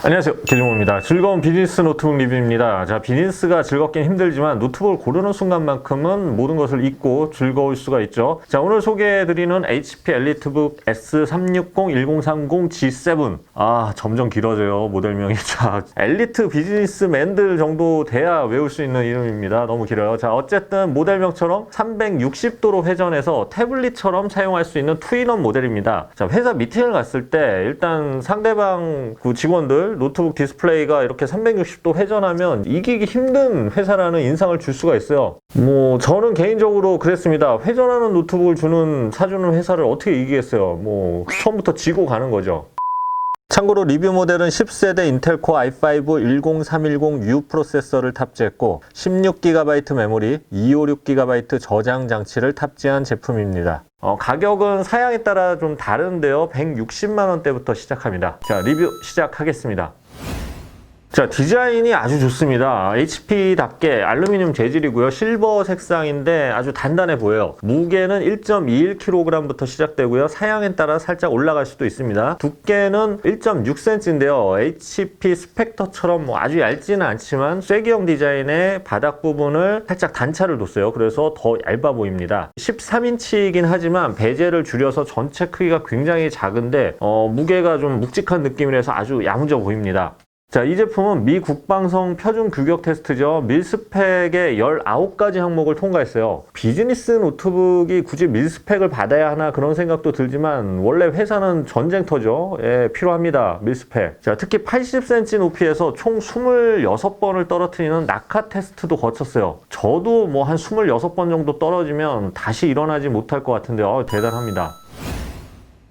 안녕하세요, 김종호입니다. 즐거운 비즈니스 노트북 리뷰입니다. 자, 비즈니스가 즐겁긴 힘들지만 노트북을 고르는 순간만큼은 모든 것을 잊고 즐거울 수가 있죠. 자, 오늘 소개해드리는 HP 엘리트북 S360 1030 G7. 점점 길어져요, 모델명이. 자, 엘리트 비즈니스맨들 정도 돼야 외울 수 있는 이름입니다. 너무 길어요. 자, 어쨌든 모델명처럼 360도로 회전해서 태블릿처럼 사용할 수 있는 투인원 모델입니다. 자, 회사 미팅을 갔을 때 일단 상대방 직원들 노트북 디스플레이가 이렇게 360도 회전하면 이기기 힘든 회사라는 인상을 줄 수가 있어요. 저는 개인적으로 그랬습니다. 회전하는 노트북을 사주는 회사를 어떻게 이기겠어요. 처음부터 지고 가는 거죠. 참고로 리뷰 모델은 10세대 인텔 코어 i5 10310U 프로세서를 탑재했고 16GB 메모리, 256GB 저장 장치를 탑재한 제품입니다. 가격은 사양에 따라 좀 다른데요. 160만원대부터 시작합니다. 자, 리뷰 시작하겠습니다. 자, 디자인이 아주 좋습니다. HP답게 알루미늄 재질이고요. 실버 색상인데 아주 단단해 보여요. 무게는 1.21kg부터 시작되고요. 사양에 따라 살짝 올라갈 수도 있습니다. 두께는 1.6cm인데요. HP 스펙터처럼 아주 얇지는 않지만 쐐기형 디자인의 바닥 부분을 살짝 단차를 뒀어요. 그래서 더 얇아 보입니다. 13인치이긴 하지만 베젤을 줄여서 전체 크기가 굉장히 작은데 무게가 좀 묵직한 느낌이라서 아주 야무져 보입니다. 자, 이 제품은 미 국방성 표준 규격 테스트죠. 밀스펙의 19가지 항목을 통과했어요. 비즈니스 노트북이 굳이 밀스펙을 받아야 하나 그런 생각도 들지만 원래 회사는 전쟁터죠. 필요합니다. 밀스펙. 자, 특히 80cm 높이에서 총 26번을 떨어뜨리는 낙하 테스트도 거쳤어요. 저도 한 26번 정도 떨어지면 다시 일어나지 못할 것 같은데 대단합니다.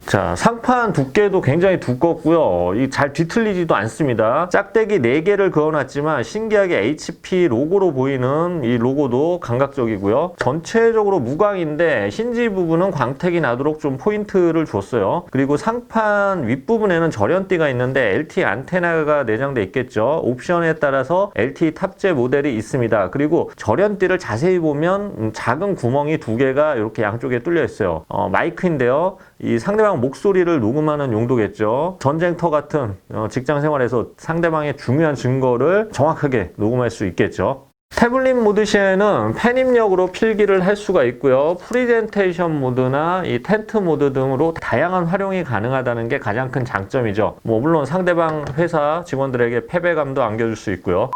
자, 상판 두께도 굉장히 두껍고요. 잘 뒤틀리지도 않습니다. 짝대기 4개를 그어놨지만 신기하게 HP 로고로 보이는 이 로고도 감각적이고요. 전체적으로 무광인데 힌지 부분은 광택이 나도록 좀 포인트를 줬어요. 그리고 상판 윗부분에는 절연띠가 있는데 LTE 안테나가 내장돼 있겠죠. 옵션에 따라서 LTE 탑재 모델이 있습니다. 그리고 절연띠를 자세히 보면 작은 구멍이 2개가 이렇게 양쪽에 뚫려 있어요. 마이크인데요. 이 상대방 목소리를 녹음하는 용도겠죠. 전쟁터 같은 직장 생활에서 상대방의 중요한 증거를 정확하게 녹음할 수 있겠죠. 태블릿 모드 시에는 펜 입력으로 필기를 할 수가 있고요. 프리젠테이션 모드나 이 텐트 모드 등으로 다양한 활용이 가능하다는 게 가장 큰 장점이죠. 물론 상대방 회사 직원들에게 패배감도 안겨줄 수 있고요.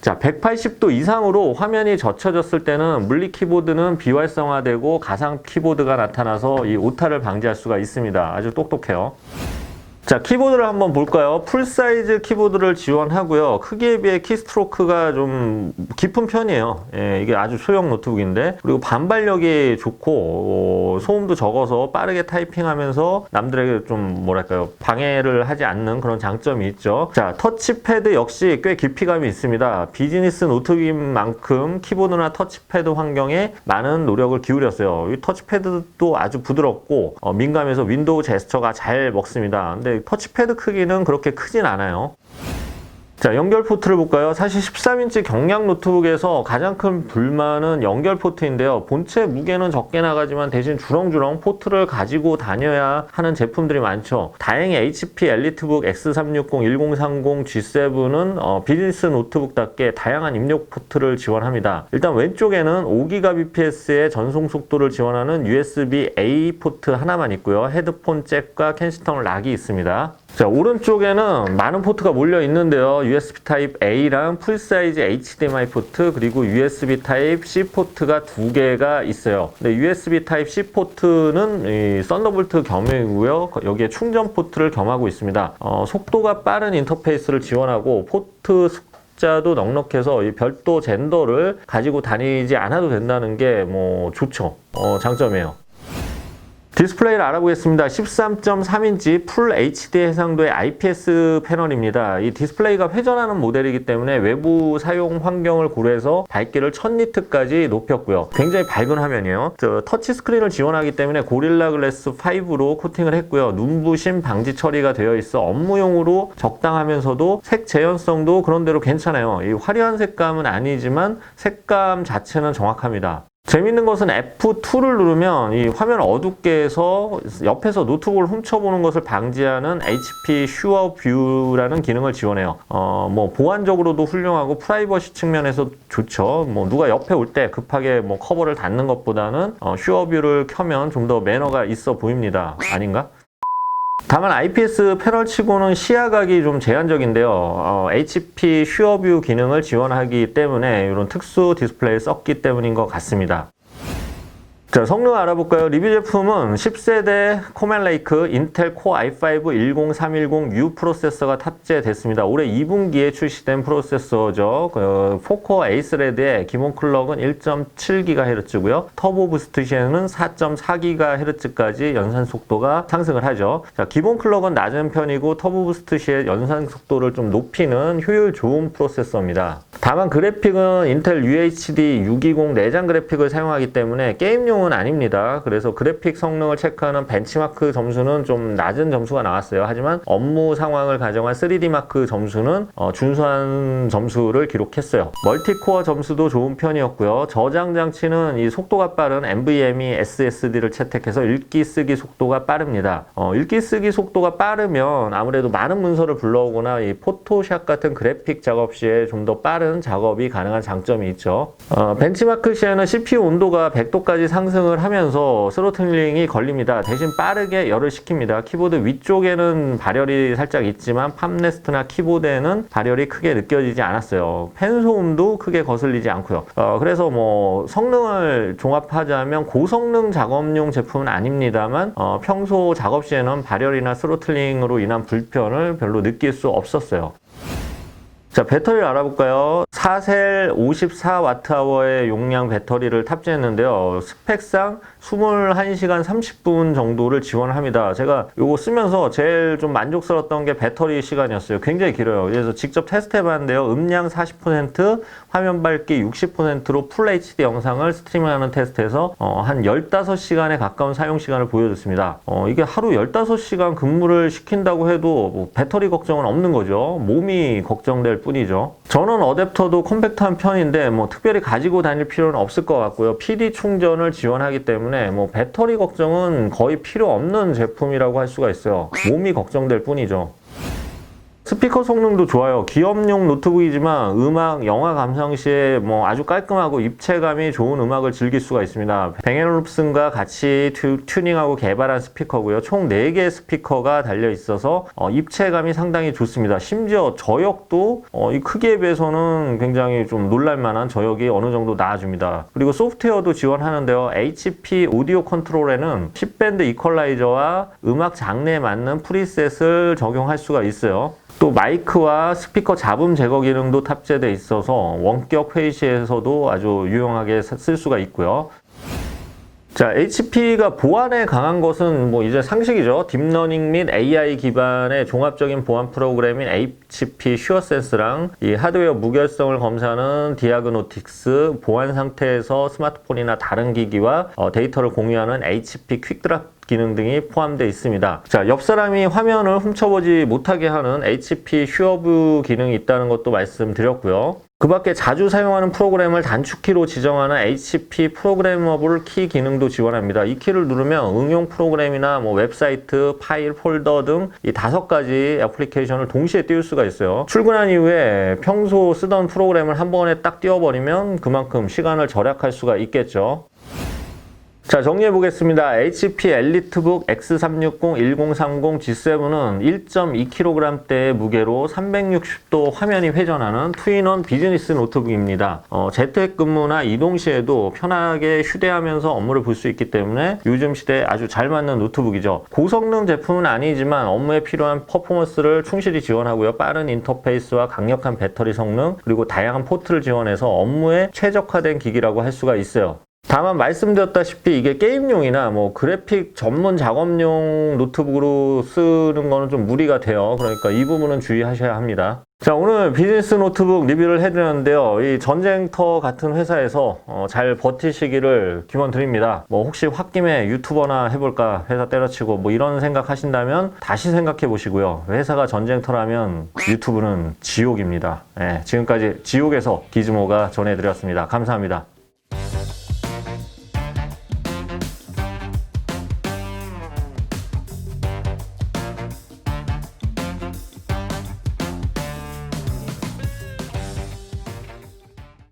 자, 180도 이상으로 화면이 젖혀졌을 때는 물리 키보드는 비활성화되고 가상 키보드가 나타나서 이 오타를 방지할 수가 있습니다. 아주 똑똑해요. 자, 키보드를 한번 볼까요? 풀사이즈 키보드를 지원하고요. 크기에 비해 키스트로크가 좀 깊은 편이에요. 이게 아주 소형 노트북인데, 그리고 반발력이 좋고 소음도 적어서 빠르게 타이핑하면서 남들에게 좀 방해를 하지 않는 그런 장점이 있죠. 자, 터치패드 역시 꽤 깊이감이 있습니다. 비즈니스 노트북인 만큼 키보드나 터치패드 환경에 많은 노력을 기울였어요. 이 터치패드도 아주 부드럽고 민감해서 윈도우 제스처가 잘 먹습니다. 근데 터치패드 크기는 그렇게 크진 않아요. 자, 연결 포트를 볼까요? 사실 13인치 경량 노트북에서 가장 큰 불만은 연결 포트인데요. 본체 무게는 적게 나가지만 대신 주렁주렁 포트를 가지고 다녀야 하는 제품들이 많죠. 다행히 HP 엘리트북 S360 1030 G7은 비즈니스 노트북답게 다양한 입력 포트를 지원합니다. 일단 왼쪽에는 5Gbps의 전송 속도를 지원하는 USB-A 포트 하나만 있고요. 헤드폰 잭과 캔시턴 락이 있습니다. 자, 오른쪽에는 많은 포트가 몰려 있는데요. USB 타입 A랑 풀사이즈 HDMI 포트, 그리고 USB 타입 C 포트가 2개가 있어요. 근데 USB 타입 C 포트는 이 썬더볼트 겸이고요. 여기에 충전 포트를 겸하고 있습니다. 속도가 빠른 인터페이스를 지원하고 포트 숫자도 넉넉해서 이 별도 젠더를 가지고 다니지 않아도 된다는 게 좋죠. 장점이에요. 디스플레이를 알아보겠습니다. 13.3인치 풀 HD 해상도의 IPS 패널입니다. 이 디스플레이가 회전하는 모델이기 때문에 외부 사용 환경을 고려해서 밝기를 1000니트까지 높였고요. 굉장히 밝은 화면이에요. 터치 스크린을 지원하기 때문에 고릴라 글래스 5로 코팅을 했고요. 눈부심 방지 처리가 되어 있어 업무용으로 적당하면서도 색 재현성도 그런대로 괜찮아요. 이 화려한 색감은 아니지만 색감 자체는 정확합니다. 재밌는 것은 F2를 누르면 이 화면 어둡게 해서 옆에서 노트북을 훔쳐보는 것을 방지하는 HP Sure View라는 기능을 지원해요. 뭐 보안적으로도 훌륭하고 프라이버시 측면에서 좋죠. 뭐 누가 옆에 올 때 급하게 뭐 커버를 닫는 것보다는 Sure View를 켜면 좀 더 매너가 있어 보입니다. 아닌가? 다만 IPS 패널치고는 시야각이 좀 제한적인데요. HP 슈어뷰 기능을 지원하기 때문에 이런 특수 디스플레이를 썼기 때문인 것 같습니다. 자, 성능 알아볼까요? 리뷰 제품은 10세대 코멜레이크 인텔 코어 i5 10310U 프로세서가 탑재됐습니다. 올해 2분기에 출시된 프로세서죠. 4코어 에이스레드의 기본 클럭은 1.7GHz고요. 터보 부스트 시에는 4.4GHz까지 연산 속도가 상승을 하죠. 자, 기본 클럭은 낮은 편이고 터보 부스트 시에 연산 속도를 좀 높이는 효율 좋은 프로세서입니다. 다만 그래픽은 인텔 UHD 620 내장 그래픽을 사용하기 때문에 게임용은 아닙니다. 그래서 그래픽 성능을 체크하는 벤치마크 점수는 좀 낮은 점수가 나왔어요. 하지만 업무 상황을 가정한 3D 마크 점수는 준수한 점수를 기록했어요. 멀티코어 점수도 좋은 편이었고요. 저장 장치는 이 속도가 빠른 NVMe SSD를 채택해서 읽기 쓰기 속도가 빠릅니다. 읽기 쓰기 속도가 빠르면 아무래도 많은 문서를 불러오거나 이 포토샵 같은 그래픽 작업 시에 좀 더 빠른 작업이 가능한 장점이 있죠. 벤치마크 시에는 CPU 온도가 100도까지 상승을 하면서 스로틀링이 걸립니다. 대신 빠르게 열을 식힙니다. 키보드 위쪽에는 발열이 살짝 있지만 팜레스트나 키보드에는 발열이 크게 느껴지지 않았어요. 펜 소음도 크게 거슬리지 않고요. 그래서 뭐 성능을 종합하자면 고성능 작업용 제품은 아닙니다만 평소 작업 시에는 발열이나 스로틀링으로 인한 불편을 별로 느낄 수 없었어요. 자, 배터리를 알아볼까요? 4셀 54Wh의 용량 배터리를 탑재했는데요. 스펙상 21시간 30분 정도를 지원합니다. 제가 이거 쓰면서 제일 좀 만족스러웠던 게 배터리 시간이었어요. 굉장히 길어요. 그래서 직접 테스트 해봤는데요. 음량 40%, 화면 밝기 60%로 풀 HD 영상을 스트리밍하는 테스트에서 한 15시간에 가까운 사용 시간을 보여줬습니다. 이게 하루 15시간 근무를 시킨다고 해도 뭐 배터리 걱정은 없는 거죠. 몸이 걱정될 뿐이죠. 저는 어댑터도 컴팩트한 편인데 뭐 특별히 가지고 다닐 필요는 없을 것 같고요. PD 충전을 지원하기 때문에 뭐 배터리 걱정은 거의 필요 없는 제품이라고 할 수가 있어요. 몸이 걱정될 뿐이죠. 스피커 성능도 좋아요. 기업용 노트북이지만 음악, 영화 감상 시에 뭐 아주 깔끔하고 입체감이 좋은 음악을 즐길 수가 있습니다. 뱅앤올ufsen과 같이 튜닝하고 개발한 스피커고요. 총 4개의 스피커가 달려 있어서 입체감이 상당히 좋습니다. 심지어 저역도 이 크기에 비해서는 굉장히 좀 놀랄만한 저역이 어느 정도 나와줍니다. 그리고 소프트웨어도 지원하는데요. HP 오디오 컨트롤에는 10밴드 이퀄라이저와 음악 장르에 맞는 프리셋을 적용할 수가 있어요. 또 마이크와 스피커 잡음 제거 기능도 탑재되어 있어서 원격 회의 시에서도 아주 유용하게 쓸 수가 있고요. 자, HP가 보안에 강한 것은 뭐 이제 상식이죠. 딥러닝 및 AI 기반의 종합적인 보안 프로그램인 HP 슈어센스랑 이 하드웨어 무결성을 검사하는 디아그노틱스, 보안 상태에서 스마트폰이나 다른 기기와 데이터를 공유하는 HP 퀵드랍 기능 등이 포함되어 있습니다. 자, 옆 사람이 화면을 훔쳐보지 못하게 하는 HP 슈어뷰 기능이 있다는 것도 말씀드렸고요. 그 밖에 자주 사용하는 프로그램을 단축키로 지정하는 HP 프로그래머블 키 기능도 지원합니다. 이 키를 누르면 응용 프로그램이나 뭐 웹사이트, 파일, 폴더 등 이 5가지 애플리케이션을 동시에 띄울 수가 있어요. 출근한 이후에 평소 쓰던 프로그램을 한 번에 딱 띄워버리면 그만큼 시간을 절약할 수가 있겠죠. 자, 정리해 보겠습니다. HP 엘리트북 X360 1030 G7은 1.2kg대의 무게로 360도 화면이 회전하는 투인원 비즈니스 노트북입니다. 재택근무나 이동 시에도 편하게 휴대하면서 업무를 볼 수 있기 때문에 요즘 시대에 아주 잘 맞는 노트북이죠. 고성능 제품은 아니지만 업무에 필요한 퍼포먼스를 충실히 지원하고요. 빠른 인터페이스와 강력한 배터리 성능, 그리고 다양한 포트를 지원해서 업무에 최적화된 기기라고 할 수가 있어요. 다만 말씀드렸다시피 이게 게임용이나 뭐 그래픽 전문 작업용 노트북으로 쓰는 거는 좀 무리가 돼요. 그러니까 이 부분은 주의하셔야 합니다. 자, 오늘 비즈니스 노트북 리뷰를 해드렸는데요. 이 전쟁터 같은 회사에서 잘 버티시기를 기원드립니다. 뭐 혹시 홧김에 유튜버나 해볼까, 회사 때려치고 뭐 이런 생각 하신다면 다시 생각해 보시고요. 회사가 전쟁터라면 유튜브는 지옥입니다. 네, 지금까지 지옥에서 기즈모가 전해드렸습니다. 감사합니다.